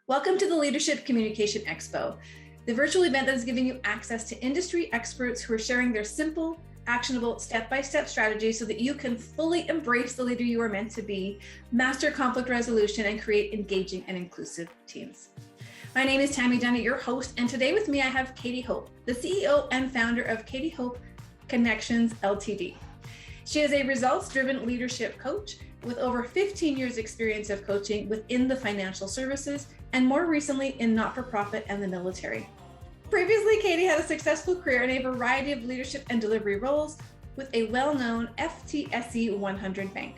Welcome to the Leadership Communication Expo, the virtual event that is giving you access to industry experts who are sharing their simple, actionable, step-by-step strategies so that you can fully embrace the leader you are meant to be, master conflict resolution, and create engaging and inclusive teams. My name is Tammy Dunnett, your host, and today with me I have Katy Hope, the CEO and founder of Katy Hope Connections Ltd. She is a results-driven leadership coach with over 15 years experience of coaching within the financial services and more recently in not-for-profit and the military. Previously, Katy had a successful career in a variety of leadership and delivery roles with a well-known FTSE 100 bank.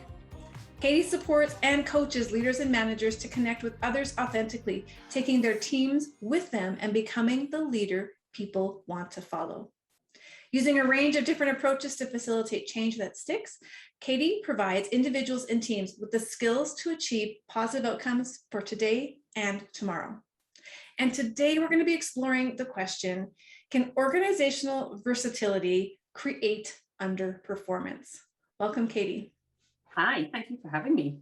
Katy supports and coaches leaders and managers to connect with others authentically, taking their teams with them and becoming the leader people want to follow. Using a range of different approaches to facilitate change that sticks, Katy provides individuals and teams with the skills to achieve positive outcomes for today and tomorrow. And today we're going to be exploring the question, can organizational versatility create underperformance? Welcome, Katy. Hi, thank you for having me.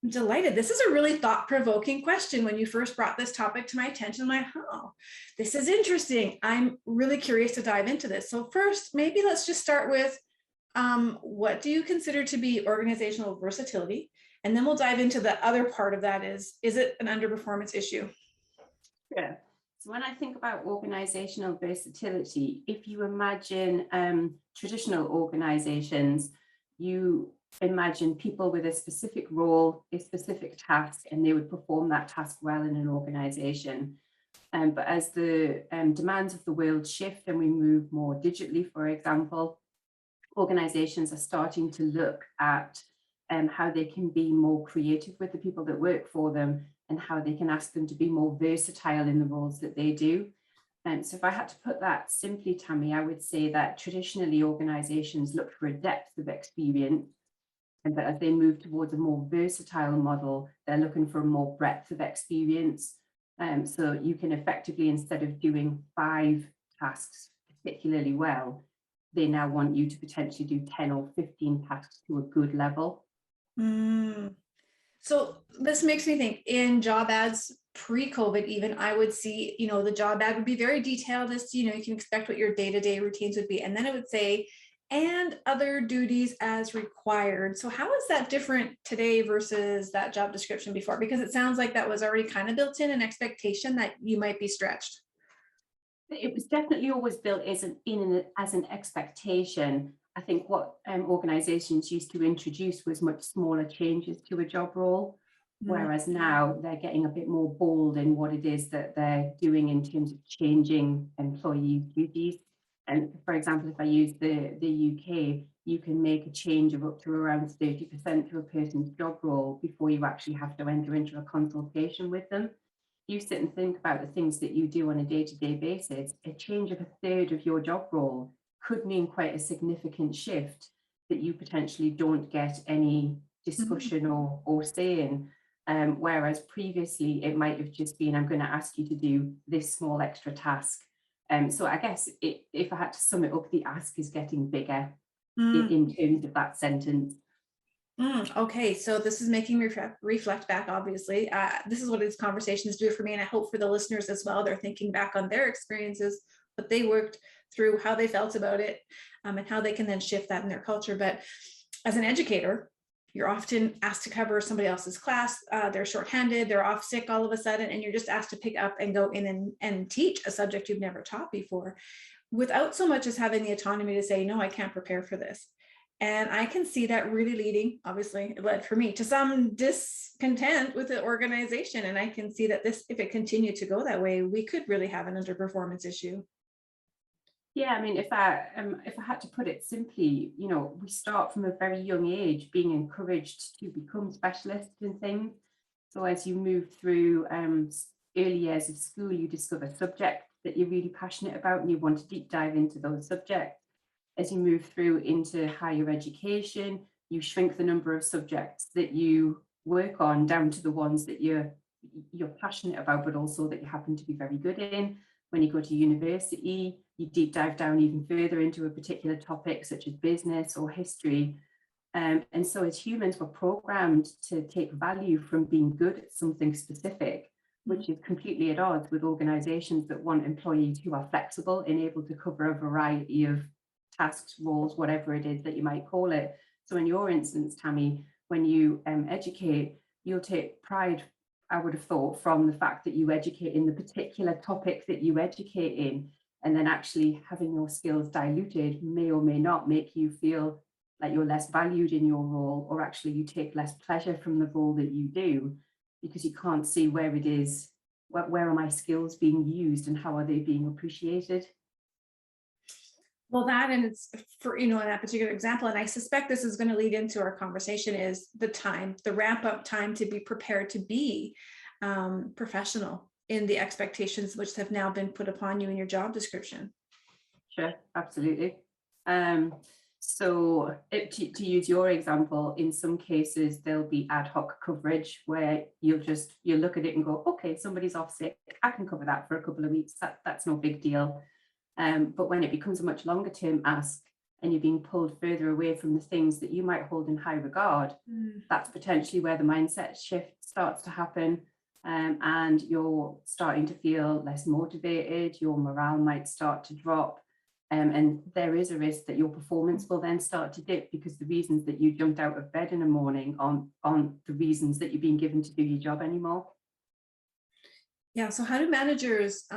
I'm delighted. This is a really thought-provoking question. When you first brought this topic to my attention, I'm like, oh, this is interesting. I'm really curious to dive into this. So first, maybe let's just start with what do you consider to be organizational versatility? And then we'll dive into the other part of that is it an underperformance issue? Yeah. So when I think about organizational versatility, if you imagine traditional organizations, you imagine people with a specific role, a specific task, and they would perform that task well in an organization. But as the demands of the world shift and we move more digitally, for example, organizations are starting to look at how they can be more creative with the people that work for them and how they can ask them to be more versatile in the roles that they do. So if I had to put that simply, Tammy, I would say that traditionally organizations look for a depth of experience, and that as they move towards a more versatile model, they're looking for a more breadth of experience. So you can effectively, instead of doing 5 tasks particularly well, they now want you to potentially do 10 or 15 tasks to a good level. So this makes me think, in job ads pre-COVID even, I would see, the job ad would be very detailed as to, you can expect what your day-to-day routines would be. And then it would say, and other duties as required. So how is that different today versus that job description before? Because it sounds like that was already kind of built in an expectation that you might be stretched. It was definitely always built as an expectation. I think what organizations used to introduce was much smaller changes to a job role, whereas now they're getting a bit more bold in what it is that they're doing in terms of changing employee duties. And for example, if I use the UK, you can make a change of up to around 30% to a person's job role before you actually have to enter into a consultation with them. You sit and think about the things that you do on a day-to-day basis, a change of a third of your job role could mean quite a significant shift that you potentially don't get any discussion or say in. Whereas previously it might have just been, I'm going to ask you to do this small extra task. So I guess if I had to sum it up, the ask is getting bigger in terms of that sentence. Okay, so this is making me reflect back, obviously. This is what these conversations do for me, and I hope for the listeners as well. They're thinking back on their experiences, what they worked through, how they felt about it, and how they can then shift that in their culture. But as an educator, you're often asked to cover somebody else's class. They're shorthanded, they're off sick all of a sudden, and you're just asked to pick up and go in and teach a subject you've never taught before, without so much as having the autonomy to say, no, I can't prepare for this. And I can see that really leading, obviously, it led for me to some discontent with the organization. And I can see that if it continued to go that way, we could really have an underperformance issue. Yeah, I mean, if I had to put it simply, we start from a very young age being encouraged to become specialists in things. So as you move through early years of school, you discover subjects that you're really passionate about and you want to deep dive into those subjects. As you move through into higher education, you shrink the number of subjects that you work on down to the ones that you're passionate about, but also that you happen to be very good in. When you go to university, you deep dive down even further into a particular topic, such as business or history. And so as humans, we're programmed to take value from being good at something specific, which which is completely at odds with organizations that want employees who are flexible and able to cover a variety of tasks, roles, whatever it is that you might call it. So in your instance, Tammy, when you educate, you'll take pride, I would have thought, from the fact that you educate in the particular topic that you educate in, and then actually having your skills diluted may or may not make you feel like you're less valued in your role, or actually you take less pleasure from the role that you do, because you can't see where it is, where are my skills being used and how are they being appreciated. Well, that, and it's for, in that particular example, and I suspect this is going to lead into our conversation, is the time, the ramp up time to be prepared to be professional in the expectations which have now been put upon you in your job description. Sure, absolutely. So to use your example, in some cases there'll be ad hoc coverage where you'll look at it and go, okay, somebody's off sick, I can cover that for a couple of weeks, that's no big deal. But when it becomes a much longer term ask and you're being pulled further away from the things that you might hold in high regard, that's potentially where the mindset shift starts to happen. And you're starting to feel less motivated, your morale might start to drop. And there is a risk that your performance will then start to dip, because the reasons that you jumped out of bed in the morning aren't the reasons that you're being given to do your job anymore. Yeah, so how do managers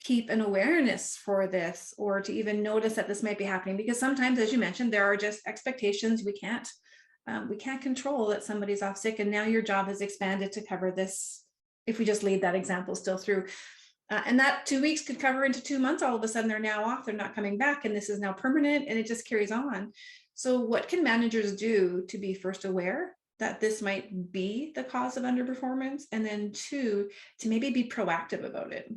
keep an awareness for this, or to even notice that this might be happening? Because sometimes, as you mentioned, there are just expectations we can't control, that somebody's off sick, and now your job is expanded to cover this. If we just leave that example still through, and that 2 weeks could cover into 2 months, all of a sudden they're now off, they're not coming back, and this is now permanent, and it just carries on. So what can managers do to be first aware that this might be the cause of underperformance, and then two, to maybe be proactive about it?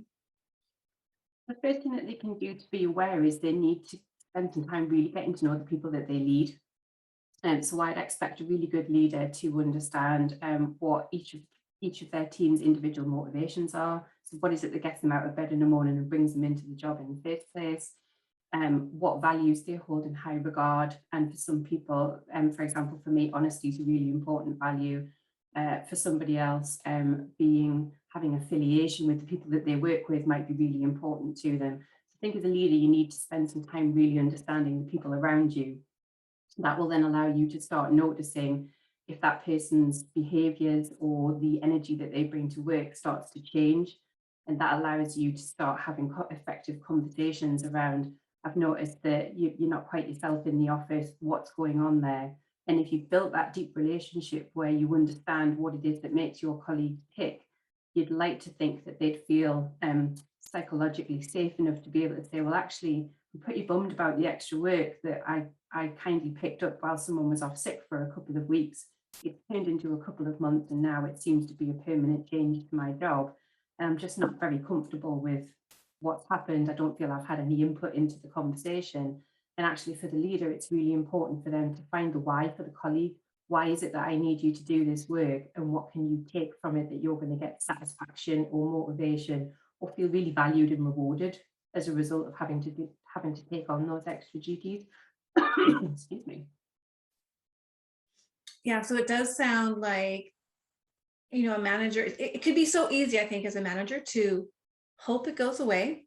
The first thing that they can do to be aware is they need to spend some time really getting to know the people that they lead. And so I'd expect a really good leader to understand what each of their team's individual motivations are. So what is it that gets them out of bed in the morning and brings them into the job in the first place? What values they hold in high regard. And for some people, for example, for me, honesty is a really important value. For somebody else, having affiliation with the people that they work with might be really important to them. So I think as a leader, you need to spend some time really understanding the people around you. That will then allow you to start noticing if that person's behaviors or the energy that they bring to work starts to change. And that allows you to start having effective conversations around, I've noticed that you're not quite yourself in the office, what's going on there? And if you've built that deep relationship where you understand what it is that makes your colleagues tick, you'd like to think that they'd feel psychologically safe enough to be able to say, well, actually, I'm pretty bummed about the extra work that I kindly picked up while someone was off sick for a couple of weeks. It's turned into a couple of months, and now it seems to be a permanent change to my job. And I'm just not very comfortable with what's happened. I don't feel I've had any input into the conversation. And actually, for the leader, it's really important for them to find the why for the colleague. Why is it that I need you to do this work? And what can you take from it that you're going to get satisfaction or motivation, or feel really valued and rewarded as a result of having to take on those extra duties? Excuse me. Yeah, so it does sound like, a manager, it could be so easy, I think, as a manager, to hope it goes away,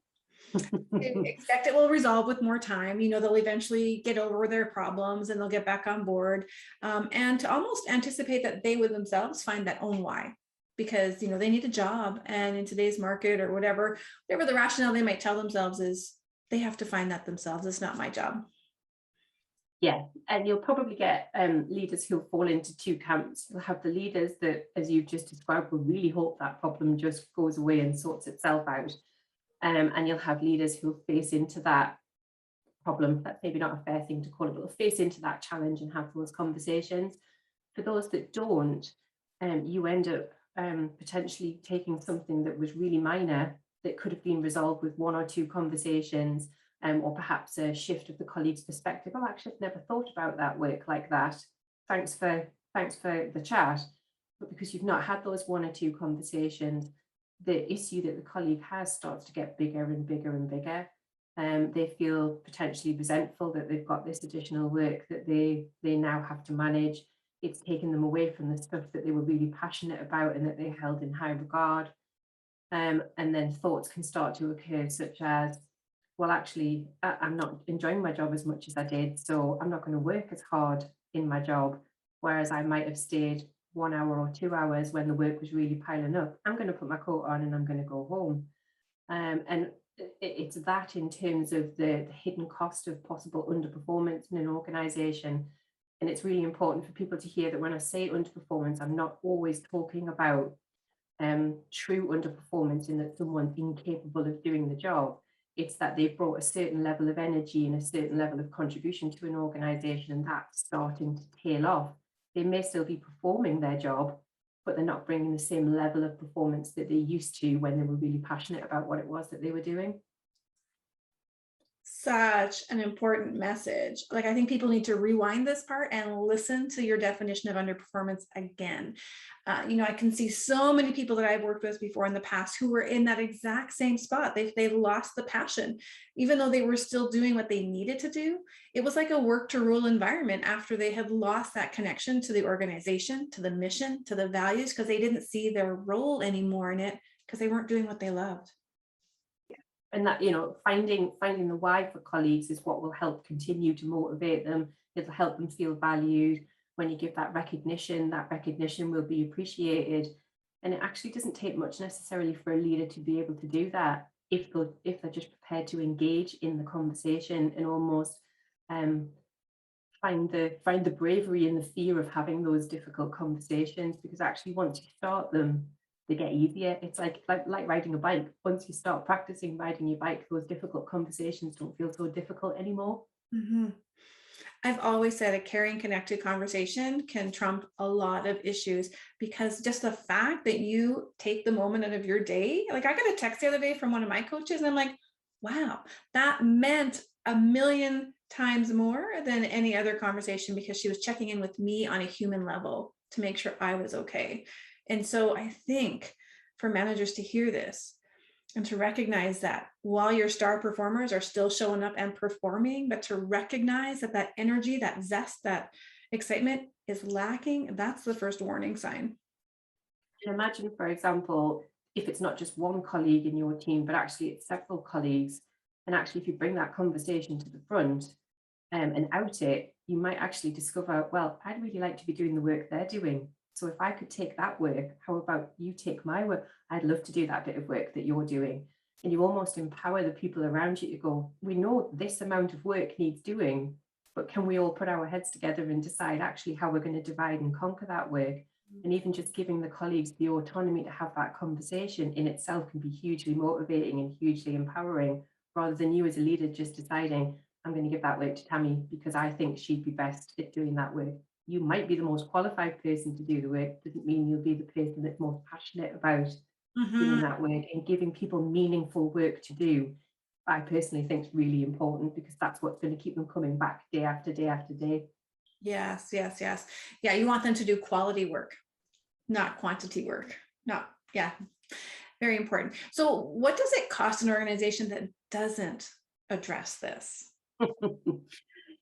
expect it will resolve with more time. They'll eventually get over their problems and they'll get back on board, and to almost anticipate that they would themselves find that own why, because they need a job, and in today's market, or whatever the rationale they might tell themselves is, they have to find that themselves. It's not my job. Yeah, and you'll probably get leaders who'll fall into two camps. You'll have the leaders that, as you've just described, will really hope that problem just goes away and sorts itself out. And you'll have leaders who'll face into that problem. That's maybe not a fair thing to call it, but will face into that challenge and have those conversations. For those that don't, you end up potentially taking something that was really minor that could have been resolved with one or two conversations, or perhaps a shift of the colleague's perspective. Oh, actually, I've never thought about that work like that. Thanks for the chat. But because you've not had those one or two conversations, the issue that the colleague has starts to get bigger and bigger and bigger. They feel potentially resentful that they've got this additional work that they now have to manage. It's taken them away from the stuff that they were really passionate about and that they held in high regard. And then thoughts can start to occur, such as, well, actually, I'm not enjoying my job as much as I did, so I'm not going to work as hard in my job. Whereas I might have stayed 1 hour or 2 hours when the work was really piling up. I'm going to put my coat on and I'm going to go home. And it's that in terms of the hidden cost of possible underperformance in an organization. And it's really important for people to hear that when I say underperformance, I'm not always talking about true underperformance in that someone's incapable of doing the job. It's that they've brought a certain level of energy and a certain level of contribution to an organization, and that's starting to tail off. They may still be performing their job, but they're not bringing the same level of performance that they used to when they were really passionate about what it was that they were doing. Such an important message. Like, I think people need to rewind this part and listen to your definition of underperformance again. I can see so many people that I've worked with before in the past who were in that exact same spot. They've lost the passion, even though they were still doing what they needed to do. It was like a work to rule environment after they had lost that connection to the organization, to the mission, to the values, because they didn't see their role anymore in it because they weren't doing what they loved. And that, finding the why for colleagues is what will help continue to motivate them. It'll help them feel valued. When you give that recognition will be appreciated. And it actually doesn't take much necessarily for a leader to be able to do that if they're just prepared to engage in the conversation and almost find the bravery and the fear of having those difficult conversations, because actually once you start them, they get easier. It's like riding a bike. Once you start practicing riding your bike, those difficult conversations don't feel so difficult anymore. Mm-hmm. I've always said a caring, connected conversation can trump a lot of issues, because just the fact that you take the moment out of your day, like I got a text the other day from one of my coaches and I'm like, wow, that meant a million times more than any other conversation, because she was checking in with me on a human level to make sure I was okay. And so I think for managers to hear this and to recognize that while your star performers are still showing up and performing, but to recognize that energy, that zest, that excitement is lacking, that's the first warning sign. And imagine, for example, if it's not just one colleague in your team, but actually it's several colleagues. And actually, if you bring that conversation to the front and out it, you might actually discover, well, I'd really like to be doing the work they're doing. So if I could take that work, how about you take my work? I'd love to do that bit of work that you're doing. And you almost empower the people around you to go, we know this amount of work needs doing, but can we all put our heads together and decide actually how we're going to divide and conquer that work? And even just giving the colleagues the autonomy to have that conversation in itself can be hugely motivating and hugely empowering, rather than you as a leader just deciding, I'm going to give that work to Tammy because I think she'd be best at doing that work. You might be the most qualified person to do the work, doesn't mean you'll be the person that's most passionate about doing that work. And giving people meaningful work to do, I personally think is really important, because that's what's going to keep them coming back day after day after day. Yes. Yeah, you want them to do quality work, not quantity work. Very important. So what does it cost an organization that doesn't address this?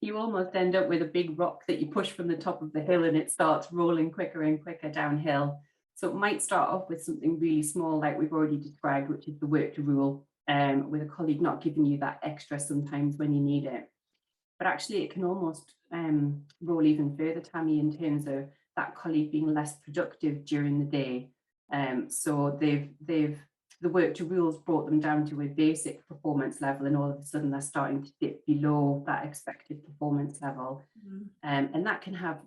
You almost end up with a big rock that you push from the top of the hill and it starts rolling quicker and quicker downhill. So it might start off with something really small, like we've already described, which is the work to rule, with a colleague not giving you that extra sometimes when you need it. But actually it can almost roll even further, Tammy, in terms of that colleague being less productive during the day. So the work to rules brought them down to a basic performance level, and all of a sudden they're starting to dip below that expected performance level. And that can have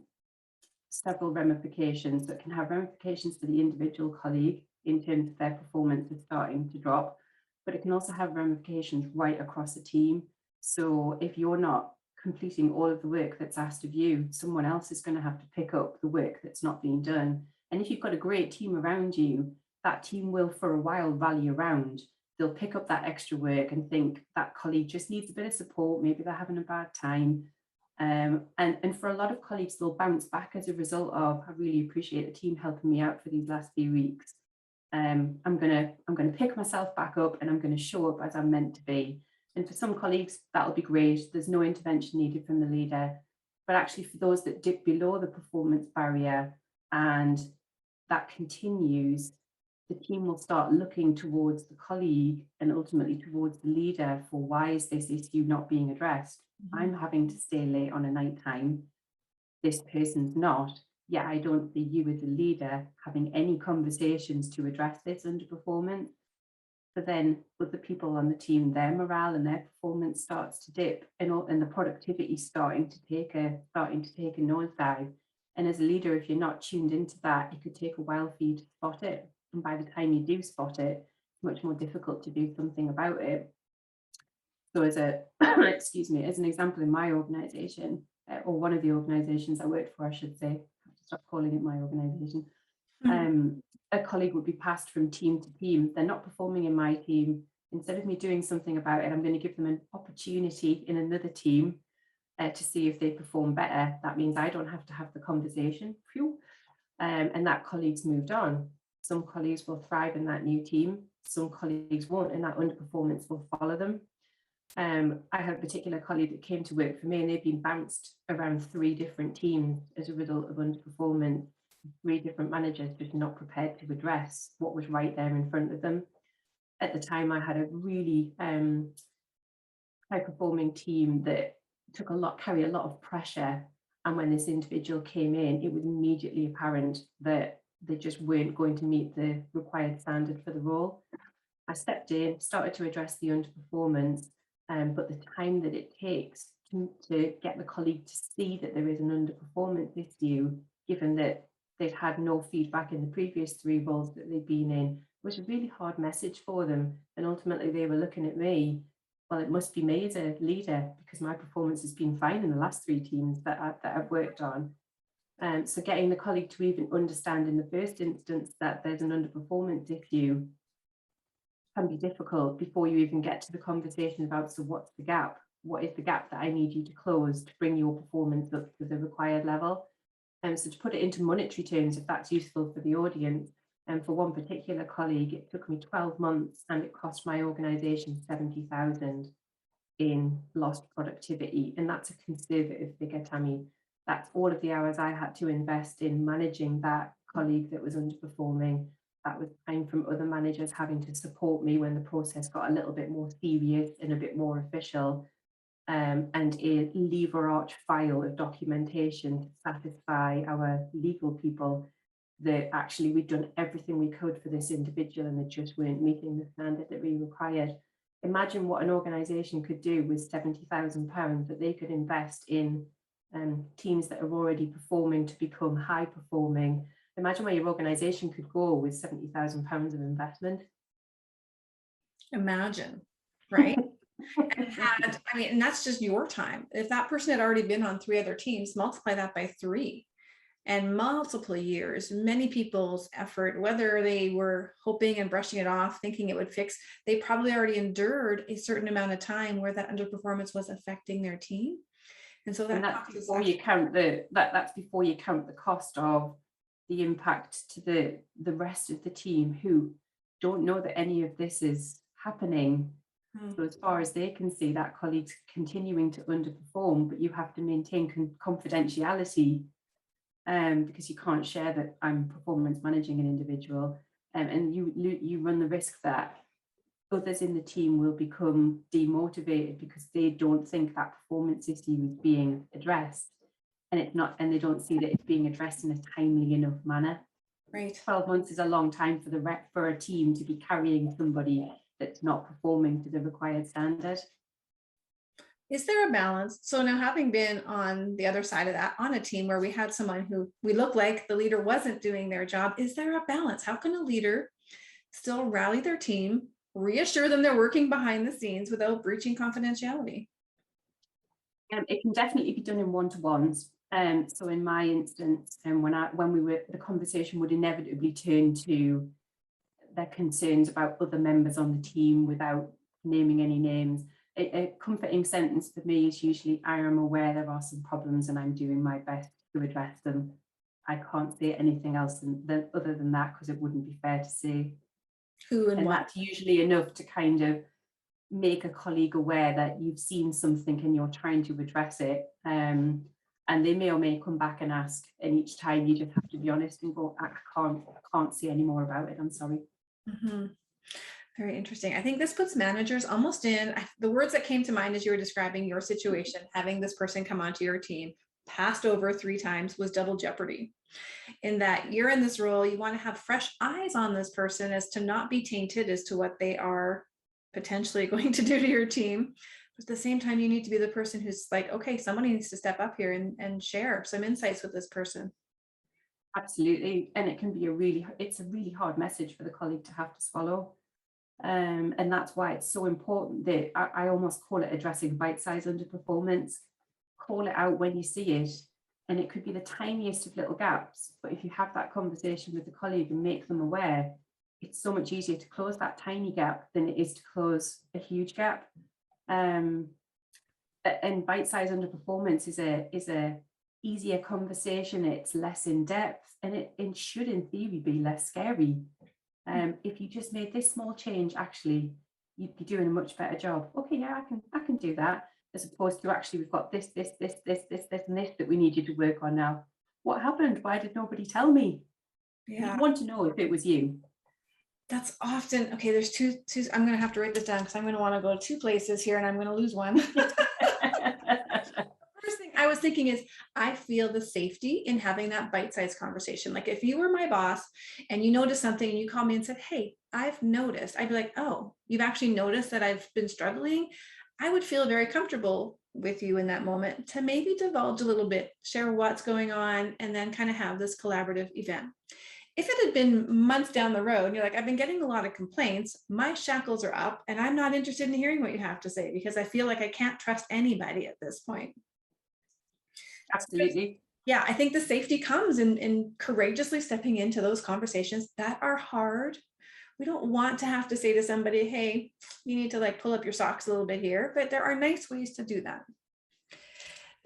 several ramifications. So it can have ramifications for the individual colleague in terms of their performance is starting to drop, but it can also have ramifications right across a team. So if you're not completing all of the work that's asked of you, someone else is going to have to pick up the work that's not being done. And if you've got a great team around you, that team will for a while rally around. They'll pick up that extra work and think that colleague just needs a bit of support. Maybe they're having a bad time. And for a lot of colleagues, they'll bounce back as a result of, I really appreciate the team helping me out for these last few weeks. I'm gonna pick myself back up and I'm going to show up as I'm meant to be. And for some colleagues, that'll be great. There's no intervention needed from the leader. But actually for those that dip below the performance barrier and that continues, the team will start looking towards the colleague and ultimately towards the leader for, why is this issue not being addressed? I'm having to stay late on a night time. This person's not. Yet I don't see you as a leader having any conversations to address this underperformance. But then with the people on the team, their morale and their performance starts to dip, and the productivity starting to take a nosedive. And as a leader, if you're not tuned into that, it could take a while for you to spot it. And by the time you do spot it, it's much more difficult to do something about it. So as a excuse me, as an example, in my organization, or one of the organizations I worked for, I should say, I have to stop calling it my organization. A colleague would be passed from team to team. They're not performing in my team. Instead of me doing something about it, I'm going to give them an opportunity in another team to see if they perform better. That means I don't have to have the conversation. And that colleague's moved on. Some colleagues will thrive in that new team. Some colleagues won't, and that underperformance will follow them. I had a particular colleague that came to work for me, and they've been bounced around 3 different teams as a result of underperformance. 3 different managers just not prepared to address what was right there in front of them. At the time, I had a really high performing team that carry a lot of pressure. And when this individual came in, it was immediately apparent that they just weren't going to meet the required standard for the role. I stepped in, started to address the underperformance, but the time that it takes to get the colleague to see that there is an underperformance issue, given that they'd had no feedback in the previous 3 roles that they'd been in, was a really hard message for them. And ultimately they were looking at me, well, it must be me as a leader, because my performance has been fine in the last 3 teams that I've worked on. So getting the colleague to even understand in the first instance that there's an underperformance issue can be difficult before you even get to the conversation about, so what's the gap? What is the gap that I need you to close to bring your performance up to the required level? So to put it into monetary terms, if that's useful for the audience, and for one particular colleague, it took me 12 months and it cost my organisation 70,000 in lost productivity. And that's a conservative figure, Tammy. That's all of the hours I had to invest in managing that colleague that was underperforming. That was time from other managers having to support me when the process got a little bit more serious and a bit more official. And a lever arch file of documentation to satisfy our legal people that actually we'd done everything we could for this individual and they just weren't meeting the standard that we required. Imagine what an organisation could do with £70,000 that they could invest in teams that are already performing to become high performing. Imagine where your organisation could go with £70,000 of investment. Imagine, right? And that's just your time. If that person had already been on 3 other teams, multiply that by 3 and multiple years, many people's effort, whether they were hoping and brushing it off, thinking it would fix, they probably already endured a certain amount of time where that underperformance was affecting their team. And so that's before you count that's before you count the cost of the impact to the rest of the team who don't know that any of this is happening. So as far as they can see, that colleague's continuing to underperform, but you have to maintain confidentiality because you can't share that I'm performance managing an individual, and you run the risk that others in the team will become demotivated because they don't think that performance issue is being addressed, and it's not, and they don't see that it's being addressed in a timely enough manner. Right. 12 months is a long time for a team to be carrying somebody that's not performing to the required standard. Is there a balance? So now, having been on the other side of that, on a team where we had someone who we looked like the leader wasn't doing their job, is there a balance? How can a leader still rally their team, reassure them they're working behind the scenes without breaching confidentiality? It can definitely be done in one-to-ones. So in my instance, the conversation would inevitably turn to their concerns about other members on the team without naming any names. A comforting sentence for me is usually, I am aware there are some problems and I'm doing my best to address them. I can't say anything else other than that, because it wouldn't be fair to say. Who and what? That's usually enough to kind of make a colleague aware that you've seen something and you're trying to address it. And they may or may come back and ask, and each time you just have to be honest and go, I can't say any more about it, I'm sorry. Mm-hmm. Very interesting. I think this puts managers almost in, the words that came to mind as you were describing your situation, having this person come onto your team, passed over 3 times, was double jeopardy. In that you're in this role, you want to have fresh eyes on this person as to not be tainted as to what they are potentially going to do to your team. But at the same time, you need to be the person who's like, okay, somebody needs to step up here and share some insights with this person. Absolutely. And it can be it's a really hard message for the colleague to have to swallow. And that's why it's so important that I almost call it addressing bite-sized underperformance. Call it out when you see it. And it could be the tiniest of little gaps. But if you have that conversation with the colleague and make them aware, it's so much easier to close that tiny gap than it is to close a huge gap. And bite-sized underperformance is a easier conversation. It's less in depth, and it should in theory be less scary. If you just made this small change, actually you'd be doing a much better job. Okay, yeah, I can do that, as opposed to actually we've got this and this that we need you to work on now. What happened? Why did nobody tell me? Yeah. You'd want to know if it was you. That's often, okay, there's two, I'm going to have to write this down because I'm going to want to go to 2 places here and I'm going to lose one. First thing I was thinking is, I feel the safety in having that bite-sized conversation. Like if you were my boss and you noticed something and you called me and said, hey, I've noticed, I'd be like, oh, you've actually noticed that I've been struggling. I would feel very comfortable with you in that moment to maybe divulge a little bit, share what's going on, and then kind of have this collaborative event. If it had been months down the road, and you're like, I've been getting a lot of complaints, my shackles are up and I'm not interested in hearing what you have to say because I feel like I can't trust anybody at this point. Absolutely. Yeah, I think the safety comes in courageously stepping into those conversations that are hard. We don't want to have to say to somebody, hey, you need to like pull up your socks a little bit here, but there are nice ways to do that.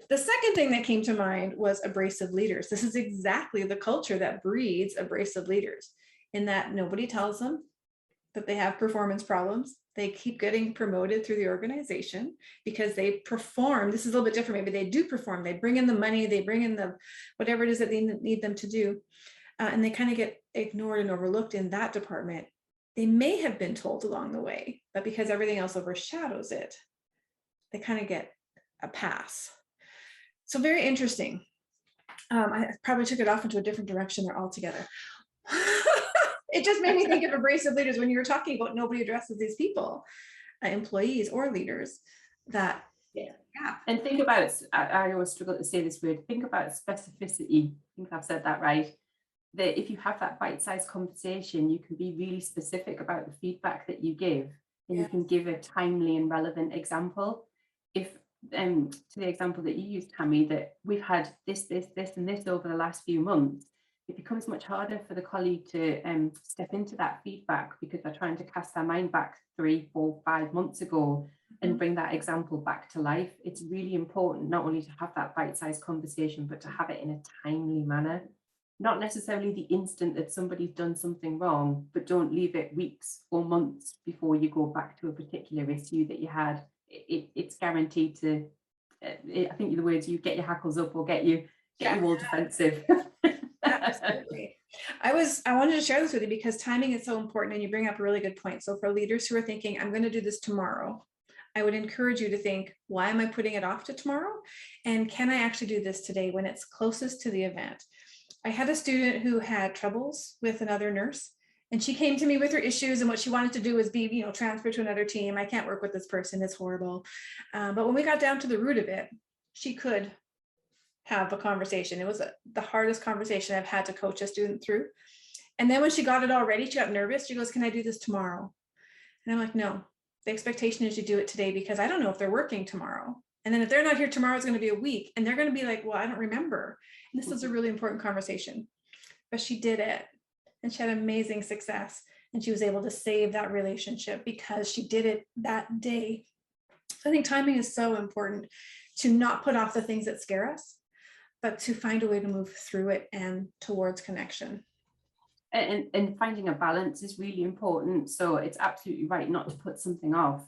The second thing that came to mind was abrasive leaders. This is exactly the culture that breeds abrasive leaders, in that nobody tells them that they have performance problems. They keep getting promoted through the organization because they perform. This is a little bit different. Maybe they do perform. They bring in the money, they bring in the whatever it is that they need them to do. And they kind of get ignored and overlooked in that department. They may have been told along the way, but because everything else overshadows it, they kind of get a pass. So very interesting. I probably took it off into a different direction there altogether. It just made me think of abrasive leaders when you were talking about nobody addresses these people, employees or leaders. That yeah. And think about, I always struggle to say this word, think about specificity. I think I've said that right. That if you have that bite-sized conversation, you can be really specific about the feedback that you give, and you can give a timely and relevant example. If to the example that you used, Tammy, that we've had this and this over the last few months, it becomes much harder for the colleague to step into that feedback because they're trying to cast their mind back 3, 4, 5 months ago and bring that example back to life. It's really important not only to have that bite-sized conversation, but to have it in a timely manner. Not necessarily the instant that somebody's done something wrong, but don't leave it weeks or months before you go back to a particular issue that you had. It's guaranteed to, I think the words, you get your hackles up or get you all defensive. Absolutely. I wanted to share this with you because timing is so important, and you bring up a really good point. So for leaders who are thinking, I'm going to do this tomorrow, I would encourage you to think, why am I putting it off to tomorrow? And can I actually do this today when it's closest to the event? I had a student who had troubles with another nurse, and she came to me with her issues, and what she wanted to do was be, transferred to another team. I can't work with this person. It's horrible. But when we got down to the root of it, she could have a conversation. It was the hardest conversation I've had to coach a student through. And then when she got it all ready, she got nervous. She goes, can I do this tomorrow? And I'm like, no, the expectation is you do it today, because I don't know if they're working tomorrow. And then if they're not here tomorrow, it's going to be a week. And they're going to be like, well, I don't remember. And this is a really important conversation. But she did it. And she had amazing success. And she was able to save that relationship because she did it that day. So I think timing is so important, to not put off the things that scare us, but to find a way to move through it and towards connection. And finding a balance is really important. So it's absolutely right not to put something off,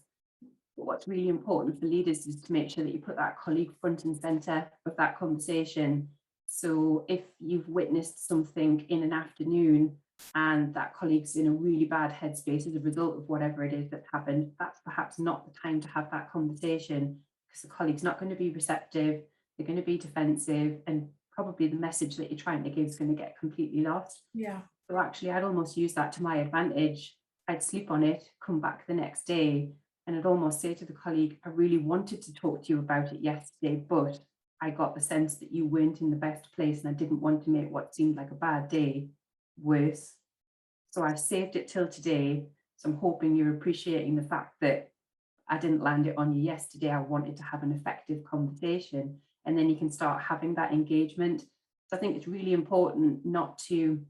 But what's really important for leaders is to make sure that you put that colleague front and center of that conversation. So if you've witnessed something in an afternoon and that colleague's in a really bad headspace as a result of whatever it is that's happened, that's perhaps not the time to have that conversation, because the colleague's not going to be receptive, they're going to be defensive, and probably the message that you're trying to give is going to get completely lost. Yeah. So actually, I'd almost use that to my advantage. I'd sleep on it, come back the next day, and I'd almost say to the colleague, I really wanted to talk to you about it yesterday, but I got the sense that you weren't in the best place and I didn't want to make what seemed like a bad day worse. So I've saved it till today. So I'm hoping you're appreciating the fact that I didn't land it on you yesterday. I wanted to have an effective conversation. And then you can start having that engagement. So I think it's really important not to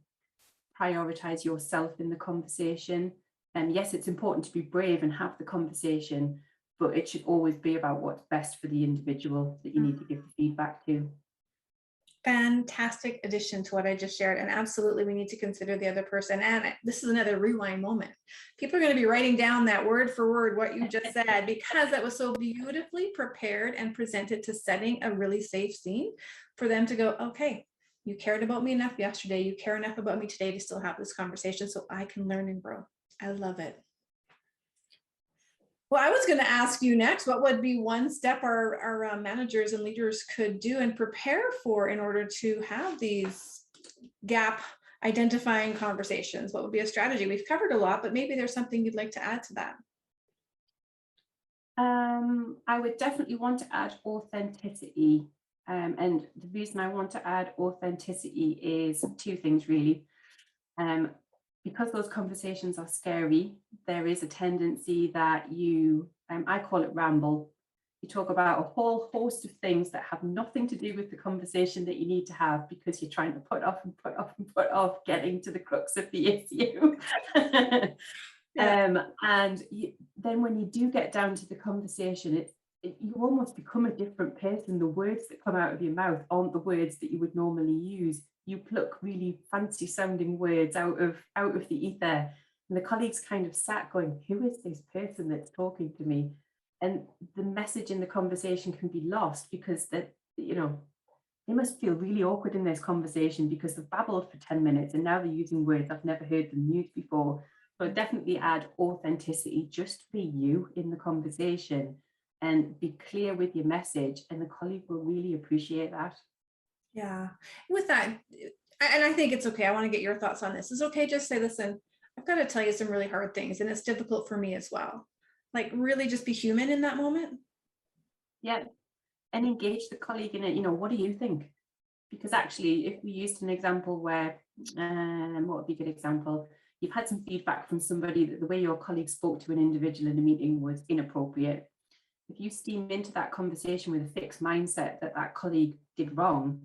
prioritize yourself in the conversation. And yes, it's important to be brave and have the conversation, but it should always be about what's best for the individual that you need to give the feedback to. Fantastic addition to what I just shared. And absolutely, we need to consider the other person. And this is another rewind moment. People are going to be writing down that word for word what you just said, because that was so beautifully prepared and presented to setting a really safe scene for them to go, okay, you cared about me enough yesterday. You care enough about me today to still have this conversation so I can learn and grow. I love it. Well, I was going to ask you next, what would be one step our managers and leaders could do and prepare for in order to have these gap identifying conversations? What would be a strategy? We've covered a lot, but maybe there's something you'd like to add to that. I would definitely want to add authenticity. And the reason I want to add authenticity is two things, really. Because those conversations are scary, there is a tendency that you, I call it ramble. You talk about a whole host of things that have nothing to do with the conversation that you need to have, because you're trying to put off and put off and put off getting to the crux of the issue. Yeah. Then when you do get down to the conversation, you almost become a different person. The words that come out of your mouth aren't the words that you would normally use. You pluck really fancy sounding words out of the ether, and the colleagues kind of sat going, who is this person that's talking to me? And the message in the conversation can be lost, because that, you know, they must feel really awkward in this conversation because they've babbled for 10 minutes and now they're using words I've never heard them use before. So definitely add authenticity. Just be you in the conversation and be clear with your message, and the colleague will really appreciate that. Yeah. With that, and I think it's okay. I want to get your thoughts on this. It's okay. Just say, listen, I've got to tell you some really hard things, and it's difficult for me as well. Like, really just be human in that moment. Yeah. And engage the colleague in it. You know, what do you think? Because actually, if we used an example where, what would be a good example? You've had some feedback from somebody that the way your colleague spoke to an individual in a meeting was inappropriate. If you steam into that conversation with a fixed mindset that that colleague did wrong,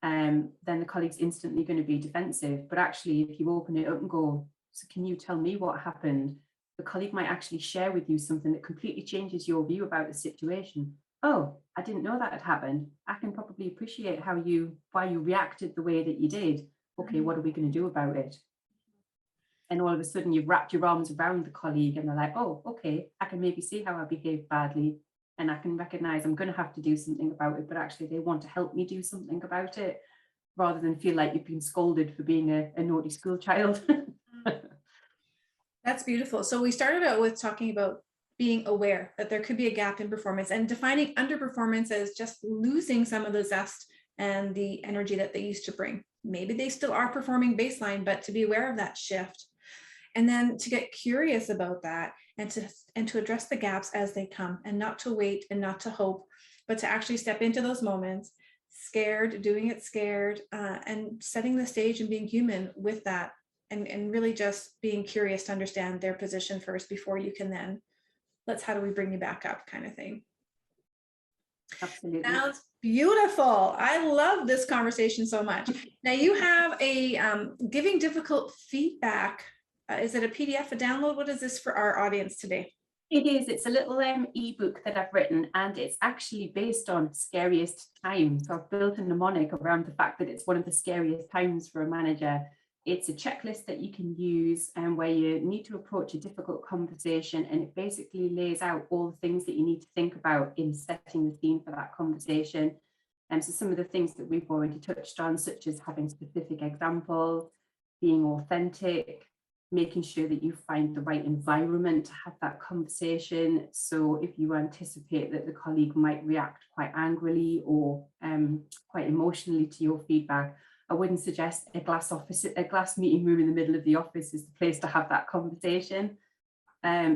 then the colleague's instantly going to be defensive. But actually, if you open it up and go, so can you tell me what happened? The colleague might actually share with you something that completely changes your view about the situation. Oh, I didn't know that had happened. I can probably appreciate why you reacted the way that you did. Okay, what are we going to do about it? And all of a sudden you've wrapped your arms around the colleague and they're like, oh, okay, I can maybe see how I behaved badly, and I can recognize I'm going to have to do something about it, but actually they want to help me do something about it, rather than feel like you've been scolded for being a naughty school child. That's beautiful. So we started out with talking about being aware that there could be a gap in performance, and defining underperformance as just losing some of the zest and the energy that they used to bring. Maybe they still are performing baseline, but to be aware of that shift. And then to get curious about that, and to address the gaps as they come, and not to wait and not to hope, but to actually step into those moments, scared, doing it scared, and setting the stage and being human with that, and really just being curious to understand their position first before you can then, how do we bring you back up kind of thing. Absolutely. Sounds beautiful. I love this conversation so much. Now you have a giving difficult feedback. Is it a PDF, a download? What is this for our audience today? It is. It's a little ebook that I've written, and it's actually based on scariest times. So I've built a mnemonic around the fact that it's one of the scariest times for a manager. It's a checklist that you can use and where you need to approach a difficult conversation, and it basically lays out all the things that you need to think about in setting the scene for that conversation. And so some of the things that we've already touched on, such as having specific examples, being authentic, making sure that you find the right environment to have that conversation. So if you anticipate that the colleague might react quite angrily or quite emotionally to your feedback, I wouldn't suggest a glass meeting room in the middle of the office is the place to have that conversation.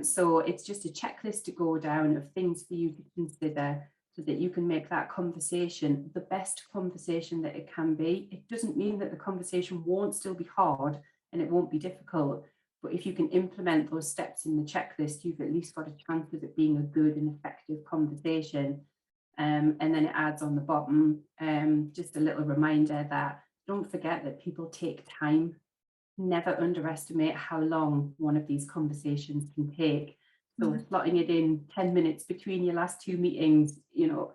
So it's just a checklist to go down of things for you to consider so that you can make that conversation the best conversation that it can be. It doesn't mean that the conversation won't still be hard and it won't be difficult, but if you can implement those steps in the checklist, you've at least got a chance of it being a good and effective conversation. And then it adds on the bottom, just a little reminder that don't forget that people take time. Never underestimate how long one of these conversations can take. So slotting it in 10 minutes between your last two meetings, you know,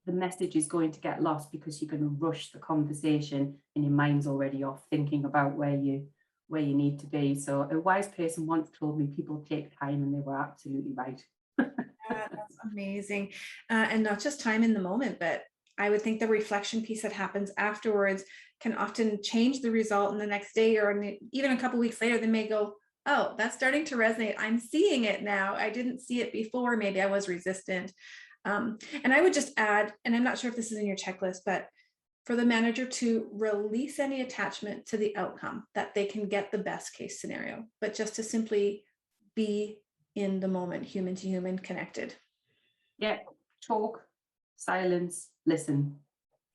the message is going to get lost because you're going to rush the conversation and your mind's already off thinking about where you need to be. So a wise person once told me people take time, and they were absolutely right. That's amazing. And not just time in the moment, but I would think the reflection piece that happens afterwards can often change the result in the next day, or even a couple of weeks later, they may go, oh, that's starting to resonate. I'm seeing it now. I didn't see it before. Maybe I was resistant. And I would just add, and I'm not sure if this is in your checklist, but for the manager to release any attachment to the outcome, that they can get the best case scenario, but just to simply be in the moment, human to human, connected. Yeah, talk, silence, listen.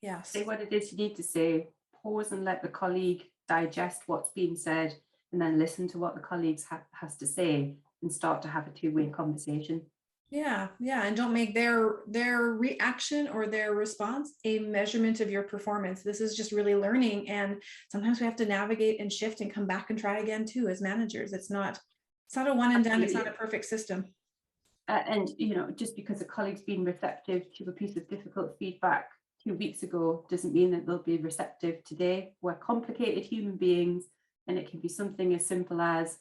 Yes. Say what it is you need to say, pause and let the colleague digest what's being said, and then listen to what the colleague has to say and start to have a two-way conversation. Yeah, and don't make their reaction or their response a measurement of your performance. This is just really learning, and sometimes we have to navigate and shift and come back and try again too as managers. It's not a one and done. It's not a perfect system. And you know, just because a colleague's been receptive to a piece of difficult feedback 2 weeks ago doesn't mean that they'll be receptive today. We're complicated human beings, and it can be something as simple as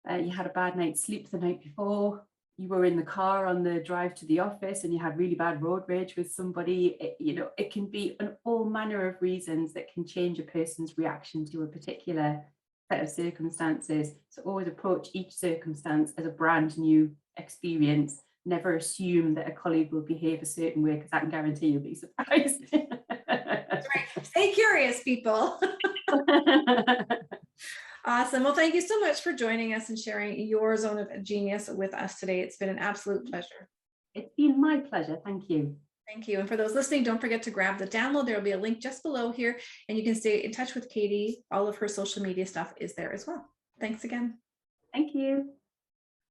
you had a bad night's sleep the night before, you were in the car on the drive to the office and you had really bad road rage with somebody. It can be all manner of reasons that can change a person's reaction to a particular set of circumstances. So always approach each circumstance as a brand new experience. Never assume that a colleague will behave a certain way, because I can guarantee you'll be surprised. That's right. Stay curious, people. Awesome. Well, thank you so much for joining us and sharing your zone of genius with us today. It's been an absolute pleasure. It's been my pleasure. Thank you. Thank you. And for those listening, don't forget to grab the download. There will be a link just below here, and you can stay in touch with Katy. All of her social media stuff is there as well. Thanks again. Thank you.